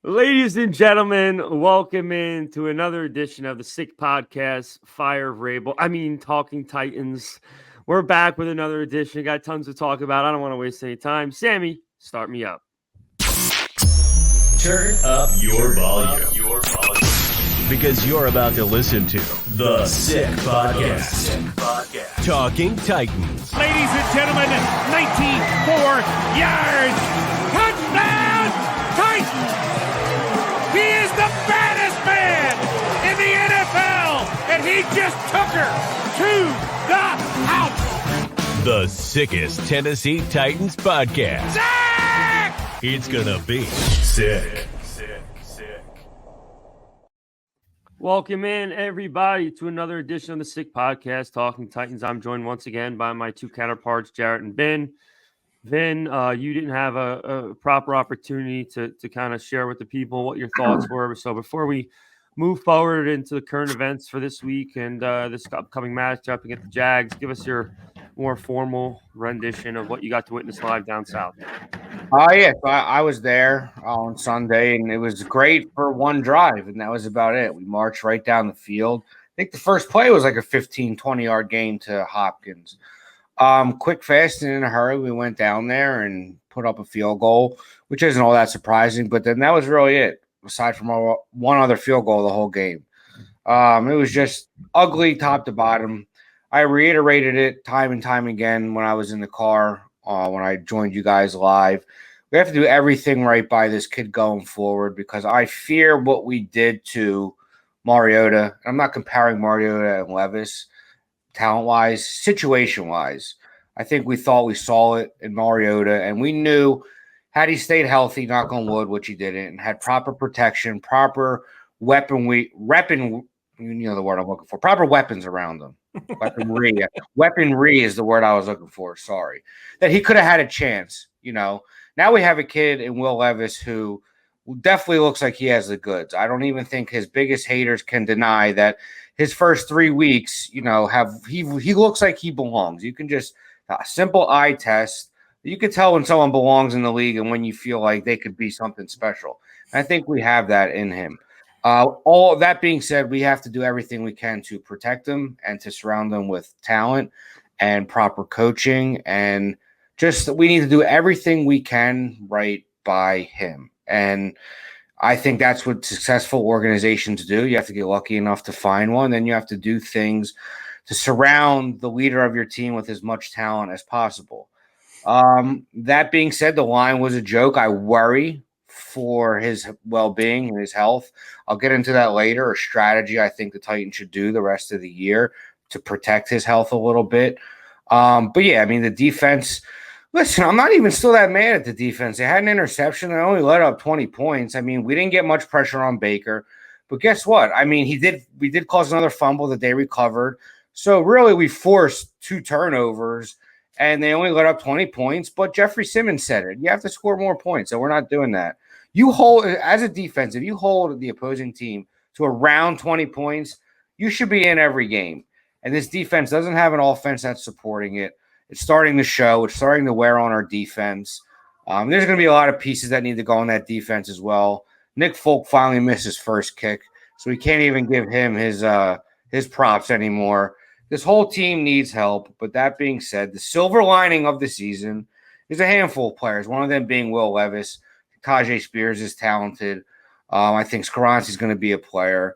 Ladies and gentlemen, welcome in to another edition of the Sick Podcast, Fire Vrabel. Talking Titans. We're back with another edition. Got tons to talk about. I don't want to waste any time. Sammy, start me up. Turn up your volume. Because you're about to listen to the Sick Podcast. Talking Titans. Ladies and gentlemen, 94 yards. Touchdown, Titans. He is the baddest man in the NFL, and he just took her to the house. The sickest Tennessee Titans podcast. Sick! It's gonna be sick. Welcome in, everybody, to another edition of the Sick Podcast, Talking Titans. I'm joined once again by my two counterparts, Jarett and Vin. Vin, you didn't have a proper opportunity to kind of share with the people what your thoughts were. So before we move forward into the current events for this week and this upcoming matchup against the Jags, give us your more formal rendition of what you got to witness live down south. Yeah, so I was there on Sunday, and it was great for one drive, and that was about it. We marched right down the field. I think the first play was like a 15, 20-yard gain to Hopkins. Quick, fast, and in a hurry, we went down there and put up a field goal, which isn't all that surprising, but then that was really it, aside from one other field goal the whole game. It was just ugly top to bottom. I reiterated it time and time again when I was in the car, when I joined you guys live. We have to do everything right by this kid going forward because I fear what we did to Mariota. I'm not comparing Mariota and Levis talent-wise, situation-wise. I think we thought we saw it in Mariota, and we knew had he stayed healthy, knock on wood, which he didn't, and had proper protection, proper weaponry, you know the word I'm looking for, proper weapons around him. Weaponry is the word I was looking for. Sorry. That he could have had a chance, you know. Now we have a kid in Will Levis who definitely looks like he has the goods. I don't even think his biggest haters can deny that his first 3 weeks, you know, he looks like he belongs. You can just a simple eye test. You can tell when someone belongs in the league and when you feel like they could be something special. And I think we have that in him. All that being said, we have to do everything we can to protect them and to surround them with talent and proper coaching. And just we need to do everything we can right by him. And I think that's what successful organizations do. You have to get lucky enough to find one. Then you have to do things to surround the leader of your team with as much talent as possible. That being said, the line was a joke. I worry for his well-being and his health. I'll get into that later, a strategy I think the Titans should do the rest of the year to protect his health a little bit. But yeah, I mean, the defense, listen, I'm not even still that mad at the defense. They had an interception and only let up 20 points. I mean, we didn't get much pressure on Baker, but guess what? I mean, we did cause another fumble that they recovered. So really we forced 2 turnovers and they only let up 20 points, but Jeffrey Simmons said it. You have to score more points, and we're not doing that. You hold, as a defense, if you hold the opposing team to around 20 points, you should be in every game. And this defense doesn't have an offense that's supporting it. It's starting to show. It's starting to wear on our defense. There's going to be a lot of pieces that need to go on that defense as well. Nick Folk finally missed his first kick, so we can't even give him his props anymore. This whole team needs help, but that being said, the silver lining of the season is a handful of players, one of them being Will Levis. Tajay Spears is talented. I think Skaronski's going to be a player.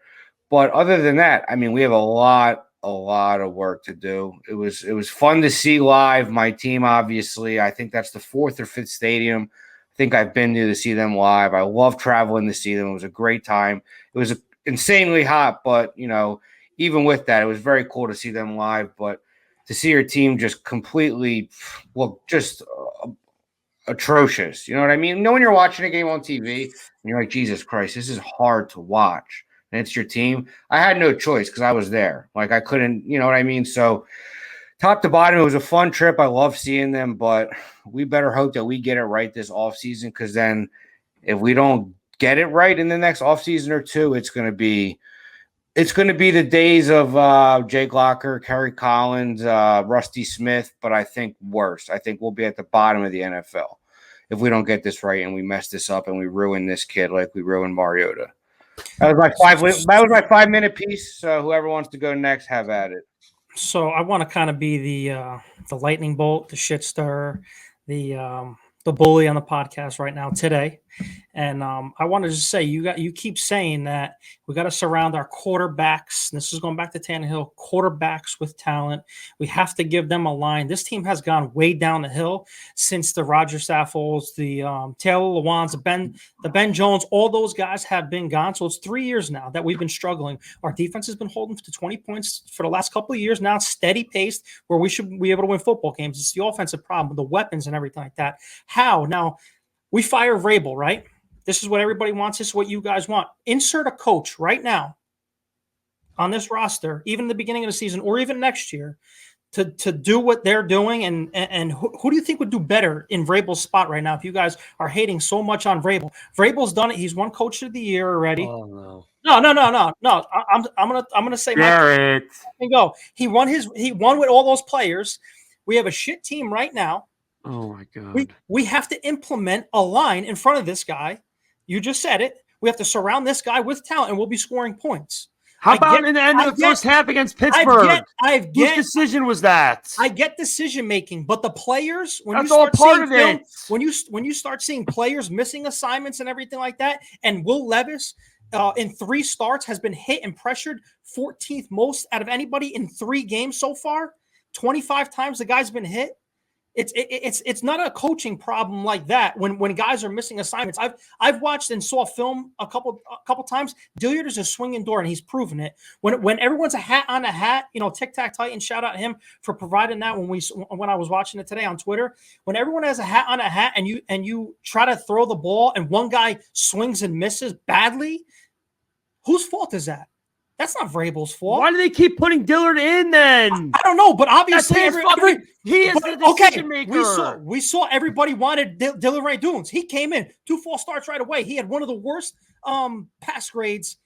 But other than that, I mean, we have a lot of work to do. It was fun to see live. My team, obviously, I think that's the 4th or 5th stadium I think I've been to see them live. I love traveling to see them. It was a great time. It was insanely hot, but, you know, even with that, it was very cool to see them live. But to see your team just completely, just atrocious. You know what I mean? You know when you're watching a game on TV and you're like, Jesus Christ, this is hard to watch. And it's your team. I had no choice because I was there. Like I couldn't, you know what I mean? So top to bottom, it was a fun trip. I love seeing them, but we better hope that we get it right this offseason, because then if we don't get it right in the next offseason or two, it's going to be the days of Jake Locker, Kerry Collins, Rusty Smith, but I think worse. I think we'll be at the bottom of the NFL. if we don't get this right and we mess this up and we ruin this kid like we ruined Mariota. That was my 5-minute piece. So whoever wants to go next, have at it. So I want to kind of be the lightning bolt, the shit stirrer, the bully on the podcast right now today. And I wanted to say you keep saying that we got to surround our quarterbacks. And this is going back to Tannehill, quarterbacks with talent. We have to give them a line. This team has gone way down the hill since the Roger Saffolds, the Taylor Lewans, the Ben Jones. All those guys have been gone. So it's 3 years now that we've been struggling. Our defense has been holding to 20 points for the last couple of years now, steady paced, where we should be able to win football games. It's the offensive problem, the weapons and everything like that. How? Now, we fire Vrabel, right? This is what everybody wants. This is what you guys want. Insert a coach right now on this roster, even in the beginning of the season or even next year, to do what they're doing. And who do you think would do better in Vrabel's spot right now if you guys are hating so much on Vrabel? Vrabel's done it. He's won Coach of the Year already. Oh, no. No. I'm gonna say Jarett. Go. He won with all those players. We have a shit team right now. Oh my God. We have to implement a line in front of this guy. You just said it. We have to surround this guy with talent, and we'll be scoring points. How about in the end of the first half against Pittsburgh? Whose decision was that? I get decision making, but the players, that's all part of it. When you start seeing players missing assignments and everything like that, and Will Levis in 3 starts has been hit and pressured 14th most out of anybody in 3 games so far. 25 times the guy's been hit. It's not a coaching problem like that when guys are missing assignments. I've watched and saw film a couple times. Dilliard is a swinging door, and he's proven it. When everyone's a hat on a hat, Tic Tac Titan, shout out him for providing that when I was watching it today on Twitter. When everyone has a hat on a hat, and you try to throw the ball, and one guy swings and misses badly, whose fault is that? That's not Vrabel's fault. Why do they keep putting Dillard in then? I don't know, but obviously he is the decision maker. We saw everybody wanted Dillard Ray Dunes. He came in 2 false starts right away. He had one of the worst pass grades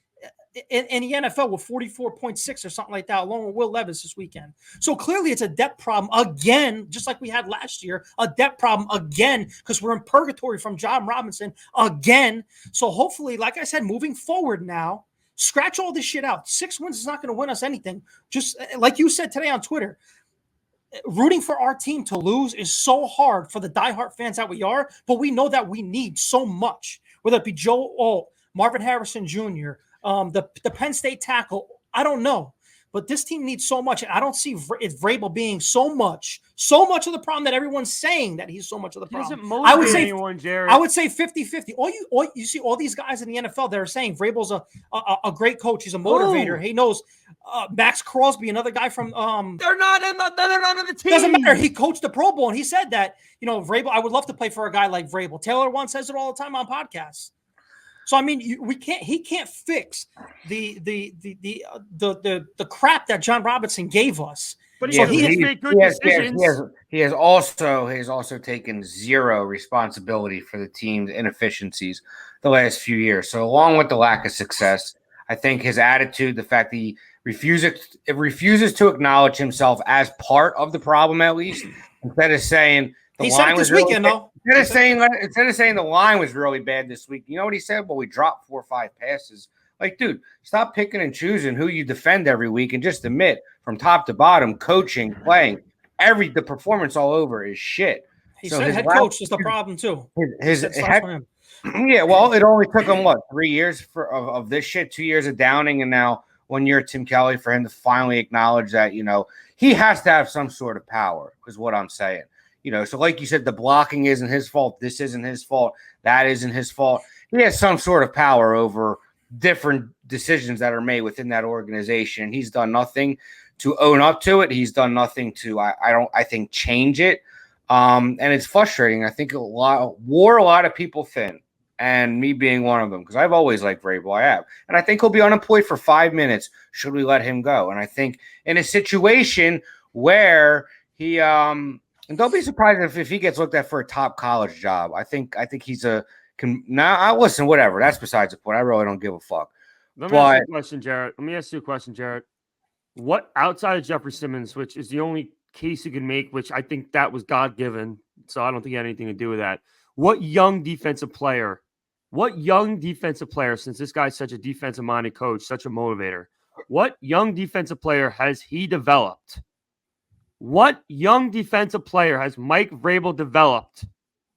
in the NFL with 44.6 or something like that, along with Will Levis this weekend. So clearly it's a depth problem again, just like we had last year, a depth problem again, because we're in purgatory from John Robinson again. So hopefully, like I said, moving forward now, scratch all this shit out. 6 wins is not going to win us anything. Just like you said today on Twitter, rooting for our team to lose is so hard for the diehard fans that we are, but we know that we need so much, whether it be Joe Alt, Marvin Harrison Jr., the Penn State tackle. I don't know. But this team needs so much, and I don't see Vrabel being so much of the problem that everyone's saying that he's so much of the problem. I would say anyone, Jarett. I would say 50-50. You see all these guys in the NFL that are saying Vrabel's a great coach. He's a motivator. He knows Max Crosby, another guy from they're not on the team. Doesn't matter. He coached the Pro Bowl, and he said that Vrabel. I would love to play for a guy like Vrabel. Taylor One says it all the time on podcasts. So I mean, he can't fix the crap that John Robinson gave us. But he has made good decisions. He has also taken zero responsibility for the team's inefficiencies the last few years. So along with the lack of success, I think his attitude, the fact that he refuses to acknowledge himself as part of the problem, at least, instead of saying the line was this weekend, though. Instead of saying the line was really bad this week, you know what he said? Well, we dropped 4 or 5 passes. Like, dude, stop picking and choosing who you defend every week and just admit from top to bottom, coaching, playing, the performance all over is shit. He said head coach is the problem too. Yeah, well, it only took him 3 years of this shit, 2 years of Downing, and now 1 year Tim Kelly for him to finally acknowledge that he has to have some sort of power. Is what I'm saying. So like you said, the blocking isn't his fault. This isn't his fault. That isn't his fault. He has some sort of power over different decisions that are made within that organization. He's done nothing to own up to it. He's done nothing to, I think, change it. And it's frustrating. I think wore a lot of people thin, and me being one of them, because I've always liked Vrabel. I have. And I think he'll be unemployed for 5 minutes should we let him go. And I think in a situation where he and don't be surprised if he gets looked at for a top college job. I think he's listen, whatever. That's besides the point. I really don't give a fuck. Let me ask you a question, Jarett. What outside of Jeffrey Simmons, which is the only case you can make, which I think that was God-given, so I don't think he had anything to do with that. What young defensive player, since this guy's such a defensive-minded coach, such a motivator, what young defensive player has he developed? What young defensive player has Mike Vrabel developed?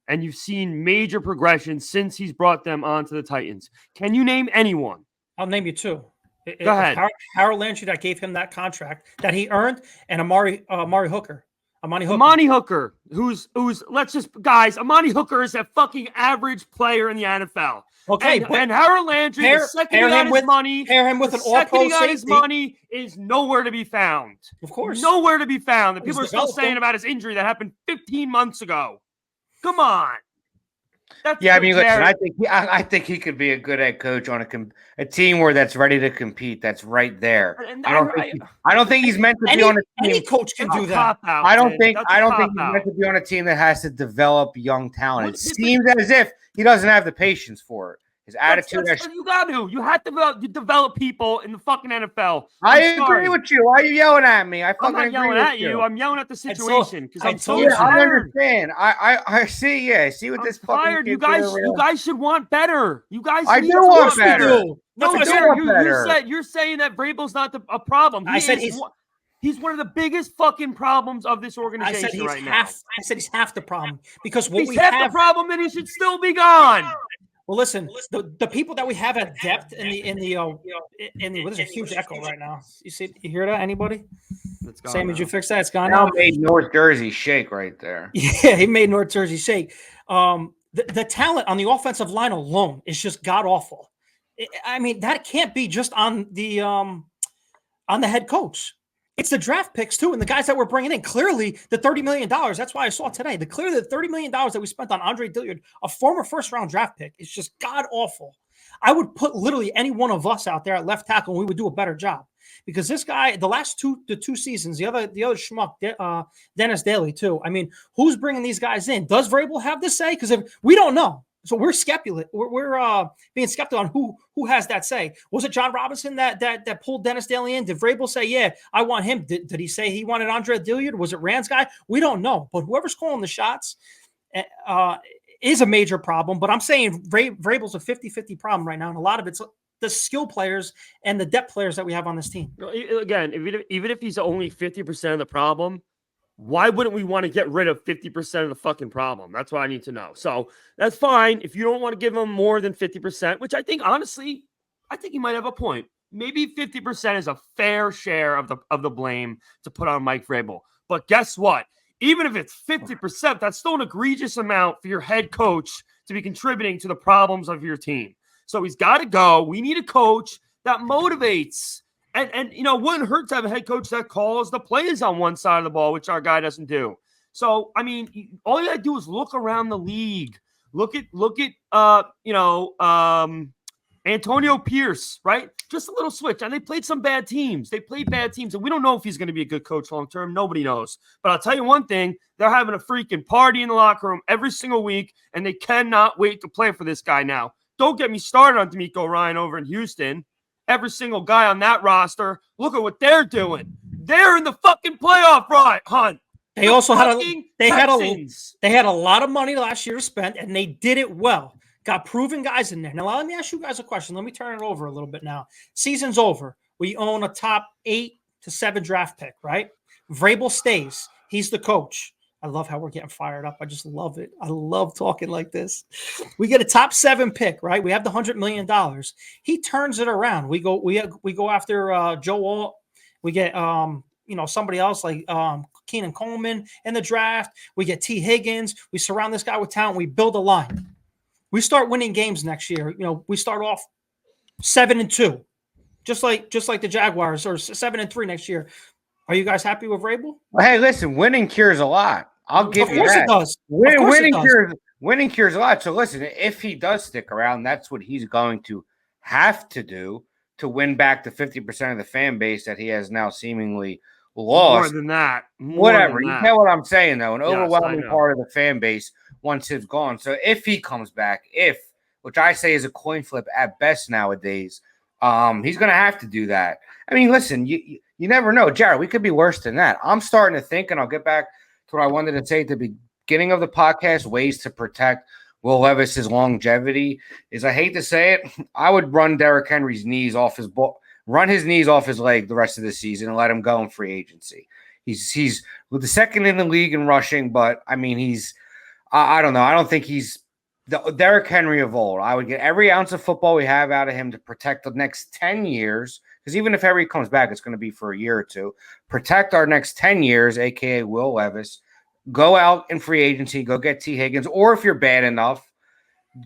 And you've seen major progression since he's brought them onto the Titans. Can you name anyone? I'll name you two. Go ahead. Harold Landry that gave him that contract that he earned, and Amani Hooker. Amani Hooker, who's Amani Hooker is a fucking average player in the NFL. Okay, and Harold Landry, the second he got his money, pair him with an all-pro safety. His money is nowhere to be found. Of course, nowhere to be found. The people are still saying about his injury that happened 15 months ago. Come on. Listen, I think he could be a good head coach on a team where that's ready to compete. That's right there. I don't think he's meant to be on a team. Any coach can do that. I don't think he's meant to be on a team that has to develop young talent. It seems as if he doesn't have the patience for it. His attitude. You got to. You have to develop people in the fucking NFL. I agree with you. Why are you yelling at me? I'm not yelling at you. I'm yelling at the situation because I'm so tired. I understand. I see. Yeah, I see what this fucking. You guys should want better. You guys. I do want better. You're saying that Vrabel's not a problem. He's one of the biggest fucking problems of this organization right now. I said he's half the problem because the problem, then he should still be gone. Well, listen, the people that we have at depth in the what is a huge echo right now? You hear that? Anybody? Sam, did you fix that? It's gone now. Made North Jersey shake right there. Yeah, he made North Jersey shake. The talent on the offensive line alone is just god awful. I mean, that can't be just on the head coach. It's the draft picks too, and the guys that we're bringing in. Clearly, the $30 million. That's why I saw today. The $30 million that we spent on Andre Dillard, a former first-round draft pick, is just god awful. I would put literally any one of us out there at left tackle, and we would do a better job because this guy, the two seasons, the other schmuck, Dennis Daly too. I mean, who's bringing these guys in? Does Vrabel have to say? Because if we don't know. So we're We're being skeptical on who has that say. Was it John Robinson that pulled Dennis Daly in? Did Vrabel say, yeah, I want him? Did he say he wanted Andre Dillard? Was it Rand's guy? We don't know. But whoever's calling the shots is a major problem. But I'm saying Vrabel's a 50-50 problem right now. And a lot of it's the skill players and the depth players that we have on this team. Again, even if he's only 50% of the problem, why wouldn't we want to get rid of 50% of the fucking problem? That's what I need to know. So that's fine. If you don't want to give him more than 50%, which I think, honestly, you might have a point. Maybe 50% is a fair share of the blame to put on Mike Vrabel. But guess what? Even if it's 50%, that's still an egregious amount for your head coach to be contributing to the problems of your team. So he's got to go. We need a coach that motivates. And you know, it wouldn't hurt to have a head coach that calls the plays on one side of the ball, which our guy doesn't do. So, I mean, all you got to do is look around the league. Look at Antonio Pierce, right? Just a little switch. And they played some bad teams. And we don't know if he's going to be a good coach long term. Nobody knows. But I'll tell you one thing. They're having a freaking party in the locker room every single week, and they cannot wait to play for this guy now. Don't get me started on D'Amico Ryan over in Houston. Every single guy on that roster, look at what they're doing. They're in the fucking playoff hunt. They also had a lot of money last year to spend, and they did it well. Got proven guys in there. Now, let me ask you guys a question. Let me turn it over a little bit now. Season's over. We own a top 8 to 7 draft pick, right? Vrabel stays. He's the coach. I love how we're getting fired up. I just love it. I love talking like this. We get a top 7 pick, right? We have the $100 million. He turns it around. We go after Joe Alt. We get somebody else like Keenan Coleman in the draft. We get T. Higgins. We surround this guy with talent. We build a line. We start winning games next year. You know, we start off 7-2, just like the Jaguars, or 7-3 next year. Are you guys happy with Vrabel? Hey, listen, winning cures a lot. I'll give you that. Of course it does. Winning cures a lot. So listen, if he does stick around, that's what he's going to have to do to win back the 50% of the fan base that he has now seemingly lost. More than that. Whatever. You know what I'm saying, though. An overwhelming part of the fan base once he's gone. So if he comes back, which I say is a coin flip at best nowadays, he's going to have to do that. I mean, listen, you never know. Jarett, we could be worse than that. I'm starting to think, and I'll get back to what I wanted to say at the beginning of the podcast, ways to protect Will Levis's longevity is, I hate to say it, I would run Derrick Henry's knees off his run his knees off his leg the rest of the season and let him go in free agency. He's with the second in the league in rushing, but I mean, I don't know. I don't think he's the Derrick Henry of old. I would get every ounce of football we have out of him to protect the next 10 years. Because even if Henry comes back, it's going to be for a year or two. Protect our next 10 years, a.k.a. Will Levis. Go out in free agency. Go get T. Higgins. Or if you're bad enough,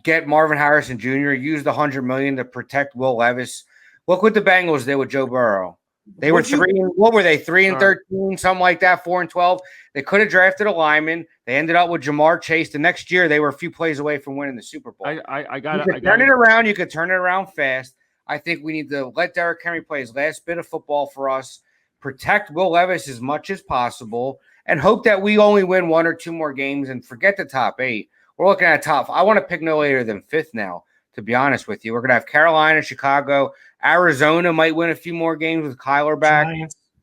get Marvin Harrison Jr. Use the $100 million to protect Will Levis. Look what the Bengals did with Joe Burrow. They were 3-13, something like that, 4-12. They could have drafted a lineman. They ended up with Jamar Chase. The next year, they were a few plays away from winning the Super Bowl. I got it. Turn it around. You could turn it around fast. I think we need to let Derrick Henry play his last bit of football for us, protect Will Levis as much as possible, and hope that we only win 1 or 2 more games and forget the top 8. We're looking at top. I want to pick no later than 5th now, to be honest with you. We're going to have Carolina, Chicago, Arizona might win a few more games with Kyler back.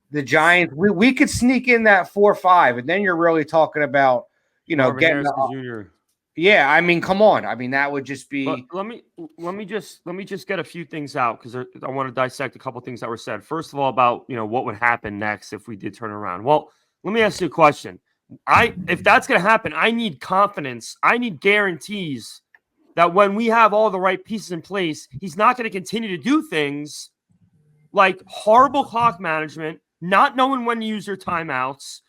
The Giants, we could sneak in that 4-5, and then you're really talking about, getting Yeah, I mean, come on. I mean, that would just be. But let me just get a few things out because I want to dissect a couple things that were said. First of all, about what would happen next if we did turn around. Well, let me ask you a question. If that's going to happen, I need confidence. I need guarantees that when we have all the right pieces in place, he's not going to continue to do things like horrible clock management, not knowing when to use your timeouts,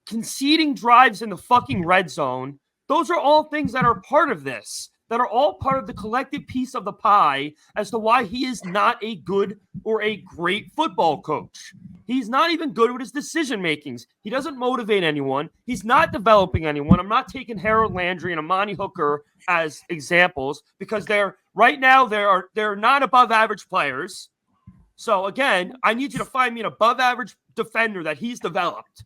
conceding drives in the fucking red zone. Those are all things that are part of this, that are all part of the collective piece of the pie as to why he is not a good or a great football coach. He's not even good with his decision makings. He doesn't motivate anyone. He's not developing anyone. I'm not taking Harold Landry and Amani Hooker as examples because they're not above average players. So again, I need you to find me an above average defender that he's developed.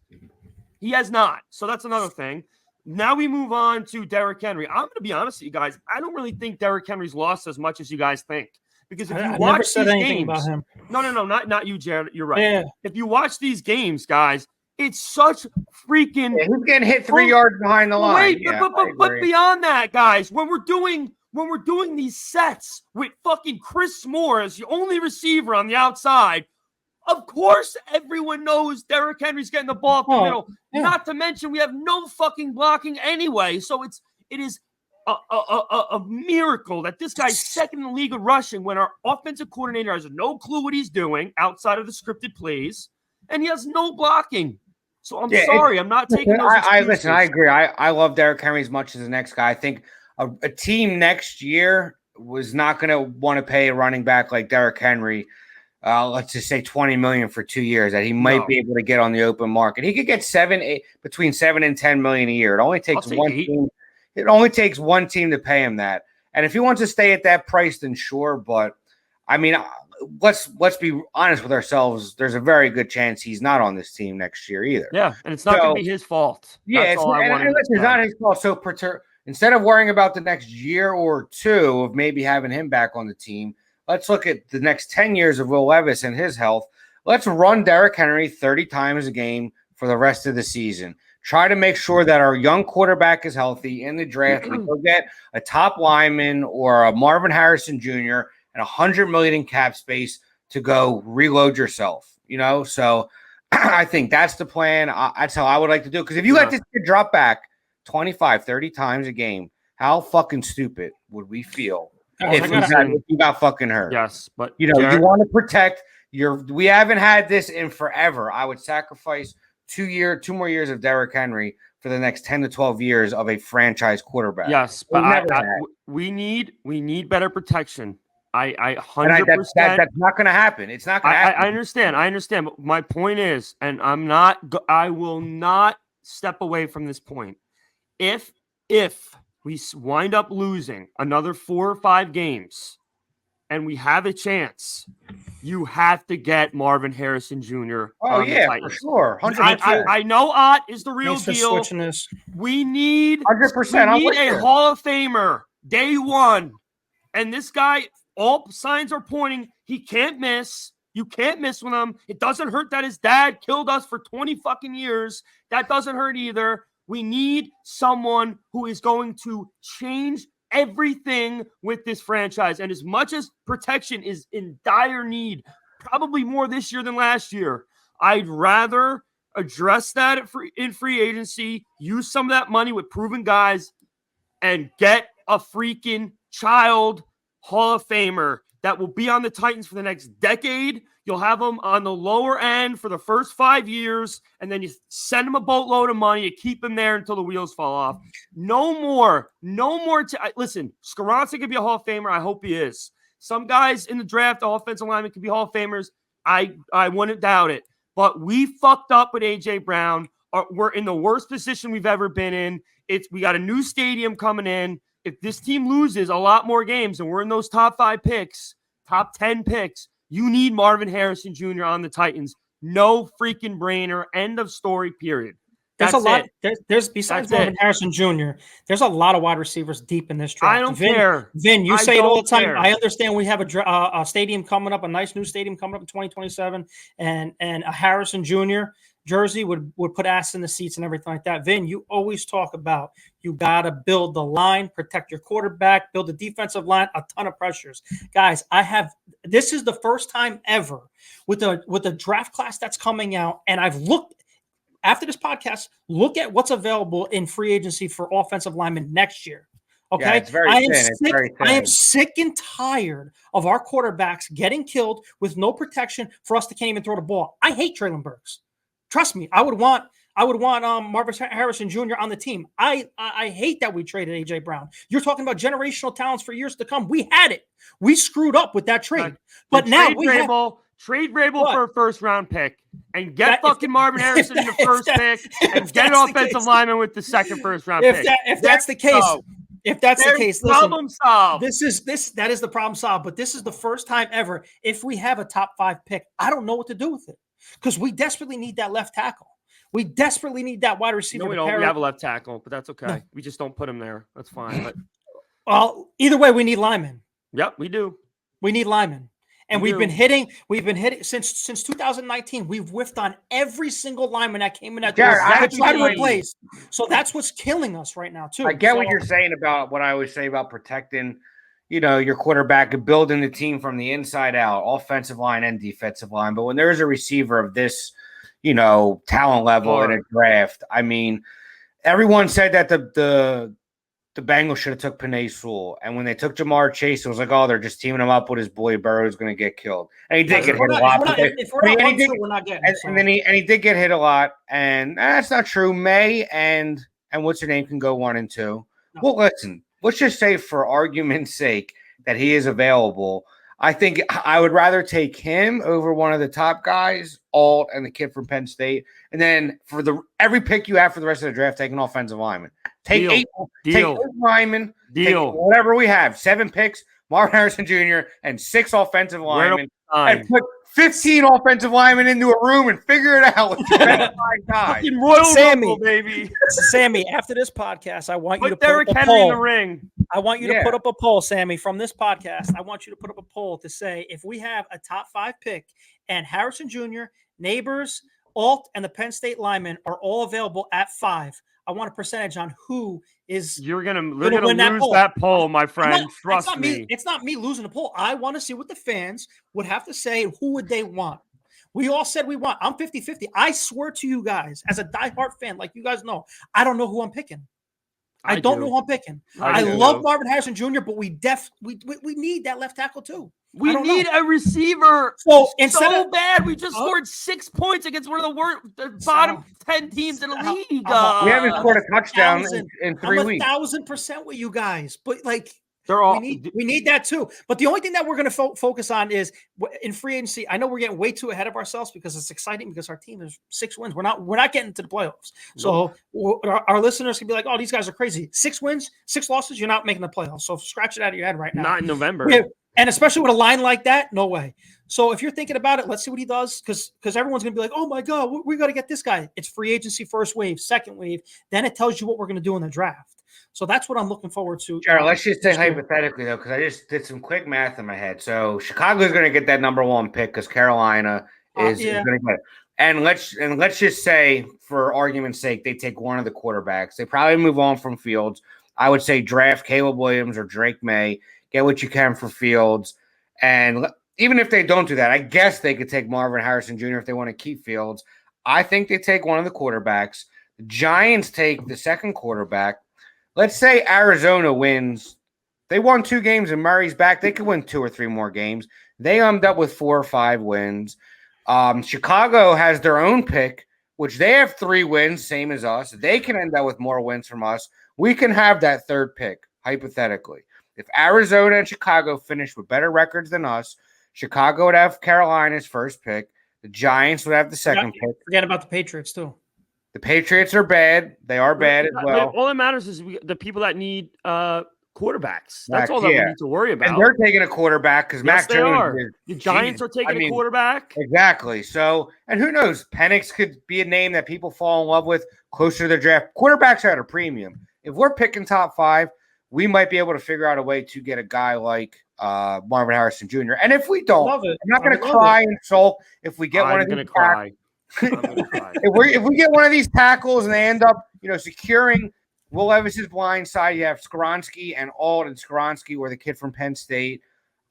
He has not. So that's another thing. Now we move on to Derrick Henry. I'm going to be honest with you guys. I don't really think Derrick Henry's lost as much as you guys think. Because if you watch these games, about him. No, not you, Jared. You're right. Yeah. If you watch these games, guys, it's such freaking. Yeah, he's getting hit 3 yards behind the line. Wait, but beyond that, guys, when we're doing these sets with fucking Chris Moore as the only receiver on the outside, of course everyone knows Derrick Henry's getting the ball up the middle. Yeah. Not to mention we have no fucking blocking anyway, so it is a miracle that this guy's second in the league of rushing when our offensive coordinator has no clue what he's doing outside of the scripted plays, and he has no blocking. So I'm sorry, I'm not taking those excuses. I agree. I love Derrick Henry as much as the next guy. I think a team next year was not going to want to pay a running back like Derrick Henry. Let's just say $20 million for 2 years that he might be able to get on the open market. He could get between $7 and $10 million a year. It only takes one team. It only takes one team to pay him that. And if he wants to stay at that price, then sure. But I mean, let's be honest with ourselves. There's a very good chance he's not on this team next year either. Yeah, and it's not going to be his fault. Yeah, it's not his fault. So instead of worrying about the next year or two of maybe having him back on the team, let's look at the next 10 years of Will Levis and his health. Let's run Derrick Henry 30 times a game for the rest of the season. Try to make sure that our young quarterback is healthy in the draft. We go get a top lineman or a Marvin Harrison Jr. and $100 million in cap space to go reload yourself. So I think that's the plan. That's how I would like to do it. Because if you let this kid drop back 25, 30 times a game, how fucking stupid would we feel if you got fucking hurt? Yes, but you want to protect we haven't had this in forever. I would sacrifice 2 more years of Derrick Henry for the next 10 to 12 years of a franchise quarterback. Yes, but we need better protection. I 100%. That's not going to happen. It's not going to happen. I understand. But my point is, and I will not step away from this point. If we wind up losing another 4 or 5 games and we have a chance, you have to get Marvin Harrison Jr. Oh, yeah, for sure. 100%. I know Ott is the real deal. We need 100%. We need a Hall of Famer day one. And this guy, all signs are pointing, he can't miss. You can't miss with him. It doesn't hurt that his dad killed us for 20 fucking years. That doesn't hurt either. We need someone who is going to change everything with this franchise. And as much as protection is in dire need, probably more this year than last year, I'd rather address that in free agency, use some of that money with proven guys, and get a freaking child Hall of Famer that will be on the Titans for the next decade. You'll have them on the lower end for the first 5 years, and then you send them a boatload of money. You keep them there until the wheels fall off. No more. Listen, Skoronski could be a Hall of Famer. I hope he is. Some guys in the draft, offensive linemen, could be Hall of Famers. I wouldn't doubt it. But we fucked up with A.J. Brown. We're in the worst position we've ever been in. We got a new stadium coming in. If this team loses a lot more games and we're in those top 5 picks, top 10 picks, you need Marvin Harrison Jr. on the Titans. No freaking brainer. End of story, period. There's a lot. There's besides Marvin Harrison Jr., there's a lot of wide receivers deep in this draft. I don't care. Vin, you say it all the time. I understand we have a stadium coming up, a nice new stadium coming up in 2027, and a Harrison Jr. jersey would put ass in the seats and everything like that. Vin, you always talk about you got to build the line, protect your quarterback, build the defensive line, a ton of pressures. Guys, this is the first time ever with the draft class that's coming out, and I've looked after this podcast, look at what's available in free agency for offensive linemen next year. Okay, yeah, it's very thin. I am sick and tired of our quarterbacks getting killed with no protection for us to can't even throw the ball. I hate Traylon Burks. Trust me, I would want Marvin Harrison Jr. on the team. I hate that we traded A.J. Brown. You're talking about generational talents for years to come. We had it. We screwed up with that trade. But now trade Vrabel for a first-round pick and get Marvin Harrison in the first pick and get an offensive lineman with the second first-round pick. If that's the case, listen, problem solved. That is the problem solved. But this is the first time ever. If we have a top 5 pick, I don't know what to do with it because we desperately need that left tackle. We desperately need that wide receiver. No, we don't. We have a left tackle, but that's okay. No. We just don't put him there. That's fine. But well, either way, we need linemen. Yep, we do. We need linemen. And we've been hitting since 2019. We've whiffed on every single lineman that came in that try to replace. So that's what's killing us right now, too. I get what you're saying about what I always say about protecting, your quarterback and building the team from the inside out, offensive line and defensive line. But when there's a receiver of this, talent level in a draft, I mean, everyone said that the Bengals should have took Penei Sewell. And when they took Jamar Chase, it was like, oh, they're just teaming him up with his boy Burrow who's going to get killed. And he did get hit a lot. And he did get hit a lot. And that's not true. May and what's her name can go 1 and 2. No. Well, listen, let's just say for argument's sake that he is available. I think I would rather take him over one of the top guys, Alt and the kid from Penn State. And then for every pick you have for the rest of the draft, take an offensive lineman. Take eight linemen. Whatever we have. 7 picks, Marvin Harrison Jr., and 6 offensive linemen. And put 15 offensive linemen into a room and figure it out. Royal Rumble, baby. Sammy, after this podcast, I want you to put up a poll. In the ring. I want you to put up a poll, Sammy, from this podcast. I want you to put up a poll to say if we have a top 5 pick and Harrison Jr., Neighbors, Alt, and the Penn State linemen are all available at 5. I want a percentage on who is. You're gonna lose that poll, my friend. Trust me. It's not me losing the poll. I want to see what the fans would have to say. Who would they want? We all said we want. I'm 50-50. I swear to you guys, as a diehard fan, like you guys know, I don't know who I'm picking. I don't know who I'm picking. I love Marvin Harrison Jr., but we need that left tackle too. We need a receiver so bad. We just scored 6 points against one of the bottom 10 teams in the league. We haven't scored a touchdown in 3 weeks. 1,000% with you guys, but we need that too. But the only thing that we're going to focus on is in free agency. I know we're getting way too ahead of ourselves because it's exciting because our team is 6 wins. We're not getting to the playoffs. So our listeners can be like, "Oh, these guys are crazy. 6 wins, 6 losses. You're not making the playoffs." So scratch it out of your head right now. Not in November. And especially with a line like that, no way. So if you're thinking about it, let's see what he does because everyone's going to be like, oh, my God, we got to get this guy. It's free agency first wave, second wave. Then it tells you what we're going to do in the draft. So that's what I'm looking forward to. Jarett, let's just say hypothetically, though, because I just did some quick math in my head. So Chicago's going to get that number 1 pick because Carolina is going to get it. And let's just say, for argument's sake, they take one of the quarterbacks. They probably move on from Fields. I would say draft Caleb Williams or Drake May, get what you can for Fields. And even if they don't do that, I guess they could take Marvin Harrison Jr. if they want to keep Fields. I think they take one of the quarterbacks. The Giants take the second quarterback. Let's say Arizona wins. They won 2 games and Murray's back. They could win 2 or 3 more games. They end up with 4 or 5 wins. Chicago has their own pick, which they have 3 wins, same as us. They can end up with more wins from us. We can have that third pick, hypothetically. If Arizona and Chicago finish with better records than us, Chicago would have Carolina's first pick. The Giants would have the second pick. Forget about the Patriots, too. The Patriots are bad. They are bad as well. All that matters is the people that need quarterbacks. That's all that we need to worry about. And they're taking a quarterback because Mac Jones is. The Giants are taking a quarterback. Exactly. So, and who knows? Penix could be a name that people fall in love with closer to the draft. Quarterbacks are at a premium. If we're picking top 5, we might be able to figure out a way to get a guy like Marvin Harrison Jr. And if we don't, I'm not going to cry and sulk if we get one of these tackles. If we get one of these tackles and they end up, securing Will Levis's blind side, you have Skoronski and Alden. Skoronski, or the kid from Penn State,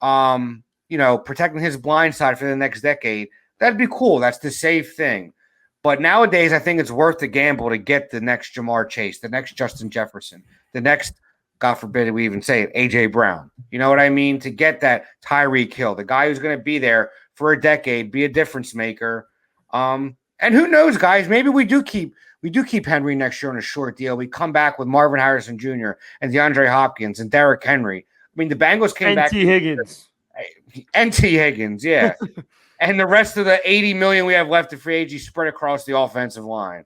protecting his blind side for the next decade. That'd be cool. That's the safe thing. But nowadays, I think it's worth the gamble to get the next Jamar Chase, the next Justin Jefferson, the next, God forbid we even say it, A.J. Brown. You know what I mean? To get that Tyreek Hill, the guy who's going to be there for a decade, be a difference maker. And who knows, guys? Maybe we do keep Henry next year on a short deal. We come back with Marvin Harrison Jr. and DeAndre Hopkins and Derrick Henry. I mean, the Bengals came back. N.T. Higgins, yeah. And the rest of the $80 million we have left of free agency spread across the offensive line.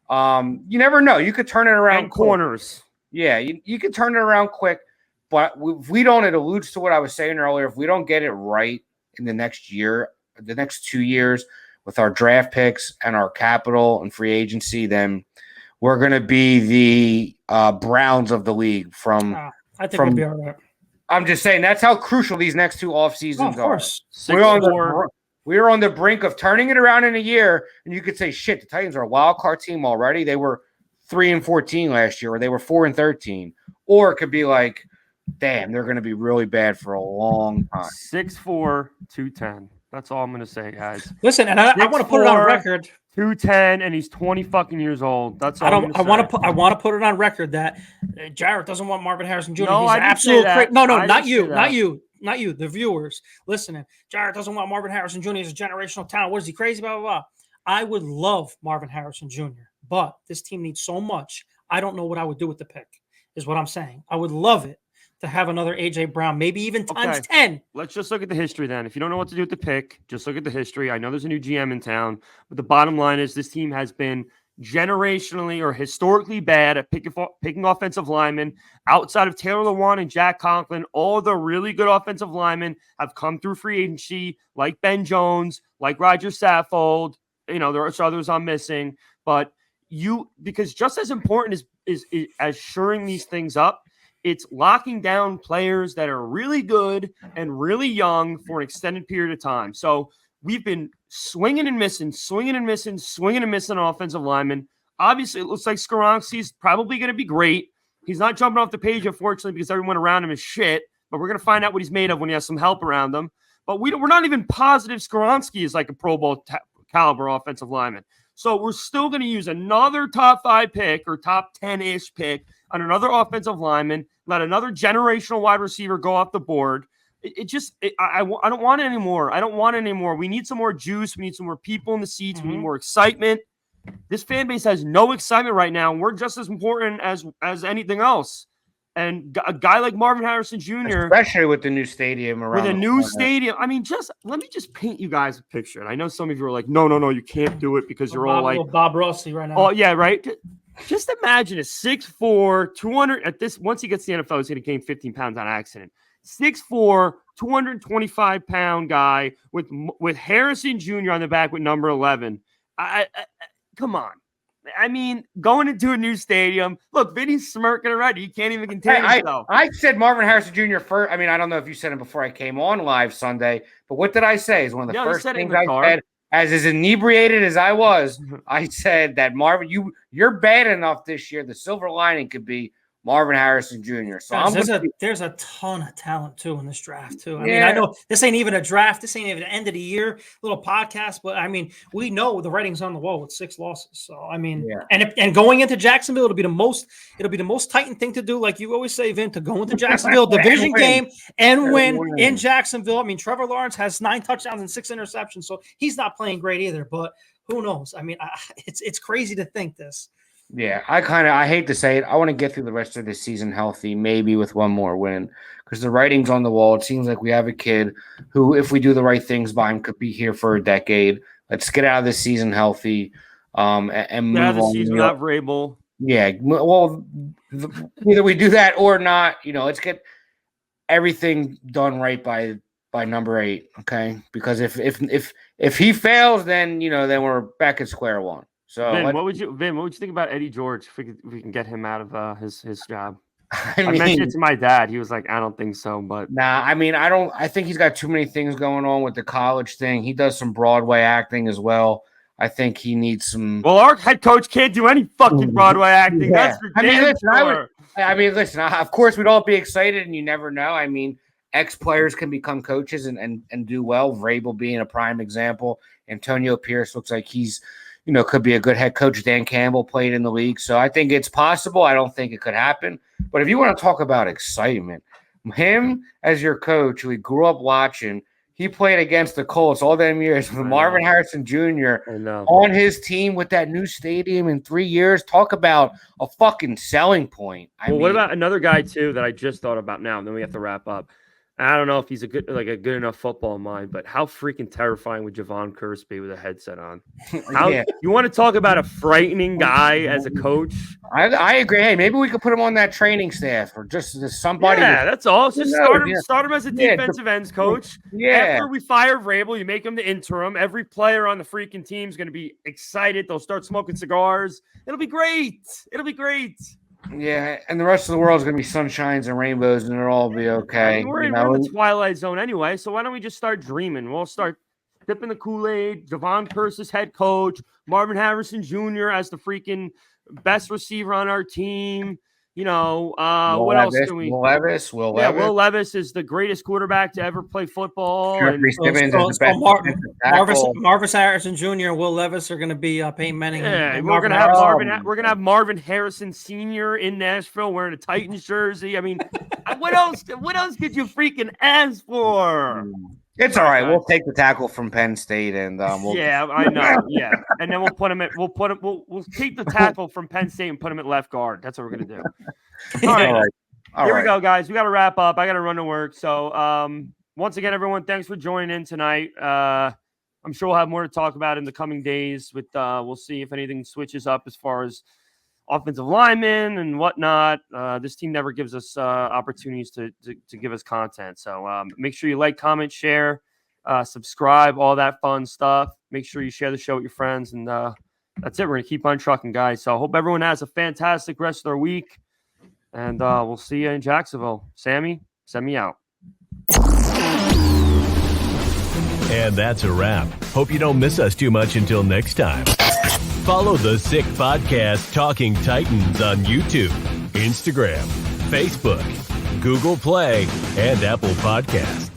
You never know. You could turn it around. And corners. Yeah, you can turn it around quick. But if we don't, it alludes to what I was saying earlier. If we don't get it right in the next year, the next 2 years with our draft picks and our capital and free agency, then we're going to be the Browns of the league I think we'll be all right. I'm just saying that's how crucial these next 2 off seasons of course. are. We're on the brink of turning it around in a year, and you could say, shit, the Titans are a wild card team already. They were 3-14 last year, or they were 4-13. Or it could be like, damn, they're going to be really bad for a long time. 6'4", 210. That's all I'm going to say, guys. Listen, and I want to put it on record. 210, and he's 20 fucking years old. That's all I want to put it on record that Jarett doesn't want Marvin Harrison Jr. No, he's I an absolute not you. Not you, the viewers listening. Jarett doesn't want Marvin Harrison Jr. He's a generational talent. What is he, crazy? Blah, blah, blah. I would love Marvin Harrison Jr., but this team needs so much. I don't know what I would do with the pick, is what I'm saying. I would love it to have another A.J. Brown, maybe even times 10. Let's just look at the history then. If you don't know what to do with the pick, just look at the history. I know there's a new GM in town, but the bottom line is this team has been generationally or historically bad at picking offensive linemen. Outside of Taylor Lewan and Jack Conklin, all the really good offensive linemen have come through free agency, like Ben Jones, like Roger Saffold. There are others I'm missing, but because just as important is as shoring these things up, it's locking down players that are really good and really young for an extended period of time. So we've been swinging and missing on offensive linemen. Obviously, it looks like Skoronski's probably going to be great. He's not jumping off the page, unfortunately, because everyone around him is shit. But we're going to find out what he's made of when he has some help around him. But we're not even positive Skoronski is like a Pro Bowl caliber offensive lineman. So we're still going to use another top 5 pick or top 10-ish pick on another offensive lineman, let another generational wide receiver go off the board. I don't want it anymore. I don't want it anymore. We need some more juice. We need some more people in the seats. We need more excitement. This fan base has no excitement right now. We're just as important as anything else. And a guy like Marvin Harrison Jr., especially with the new stadium around. With a new stadium. I mean, let me just paint you guys a picture. And I know some of you are like, no, you can't do it because you're all like Bob Rossi right now. Oh, yeah, right. Just imagine a 6'4", 200 at this. Once he gets to the NFL, he's going to gain 15 pounds on accident. 6'4", 225-pound guy with Harrison Jr. on the back with number 11. I come on. I mean, going into a new stadium. Look, Vinny's smirking already. He can't even contain himself. I said Marvin Harrison Jr. first. I mean, I don't know if you said it before I came on live Sunday, but what did I say? Is one of the first things I said. As inebriated as I was, I said that Marvin, you're bad enough this year. The silver lining could be Marvin Harrison Jr. So there's a ton of talent too in this draft too. I mean, I know this ain't even a draft. This ain't even an end of the year little podcast. But I mean, we know the writing's on the wall with 6 losses. So I mean, and going into Jacksonville, it'll be the most Titan thing to do. Like you always say, Vin, to go into Jacksonville division game and win in Jacksonville. I mean, Trevor Lawrence has 9 touchdowns and 6 interceptions, so he's not playing great either. But who knows? I mean, it's crazy to think this. Yeah, I hate to say it. I want to get through the rest of the season healthy, maybe with one more win, because the writing's on the wall. It seems like we have a kid who, if we do the right things by him, could be here for a decade. Let's get out of this season healthy and move on. Season without Vrabel. Yeah, well, either we do that or not. Let's get everything done right by number 8, okay? Because if he fails, then then we're back at square one. So Vin, what would you think about Eddie George if we can get him out of his job? I mentioned it to my dad. He was like, I don't think so, but nah, I mean, I think he's got too many things going on with the college thing. He does some Broadway acting as well. I think he needs some. Well, our head coach can't do any fucking Broadway acting. Yeah. That's ridiculous. Listen, of course we'd all be excited, and you never know. I mean, ex-players can become coaches and do well. Vrabel being a prime example. Antonio Pierce looks like he's could be a good head coach. Dan Campbell played in the league. So I think it's possible. I don't think it could happen. But if you want to talk about excitement, him as your coach, who we grew up watching, he played against the Colts all them years with Marvin Harrison Jr. on his team with that new stadium in 3 years. Talk about a fucking selling point. What about another guy, too, that I just thought about now, and then we have to wrap up. I don't know if he's a good enough football mind, but how freaking terrifying would Javon Curse be with a headset on? You want to talk about a frightening guy as a coach? I agree. Hey, maybe we could put him on that training staff or just somebody. Yeah, that's all. Just start him as a defensive ends coach. Yeah. After we fire Vrabel, you make him the interim. Every player on the freaking team is going to be excited. They'll start smoking cigars. It'll be great. Yeah, and the rest of the world is going to be sunshines and rainbows, and it'll all be okay. I mean, we're in the twilight zone anyway, so why don't we just start dreaming? We'll start dipping the Kool-Aid. Javon Curse as head coach. Marvin Harrison Jr. as the freaking best receiver on our team. What else can we? Will Levis. Will Levis is the greatest quarterback to ever play football. Marvin Harrison Jr. and Will Levis are going to be Peyton Manning. Yeah, we're going to have Marvin Harrison Sr. in Nashville wearing a Titans jersey. I mean, what else could you freaking ask for? It's all right. We'll take the tackle from Penn State and we'll. Yeah, I know. Yeah, and then we'll keep the tackle from Penn State and put him at left guard. That's what we're gonna do. All right. Here we go, guys. We got to wrap up. I got to run to work. So, once again, everyone, thanks for joining in tonight. I'm sure we'll have more to talk about in the coming days. We'll see if anything switches up as far as offensive linemen and whatnot. This team never gives us opportunities to give us content. So make sure you like, comment, share, subscribe, all that fun stuff. Make sure you share the show with your friends. And that's it. We're going to keep on trucking, guys. So I hope everyone has a fantastic rest of their week. And we'll see you in Jacksonville. Sammy, send me out. And that's a wrap. Hope you don't miss us too much until next time. Follow the Sick Podcast Talking Titans on YouTube, Instagram, Facebook, Google Play, and Apple Podcasts.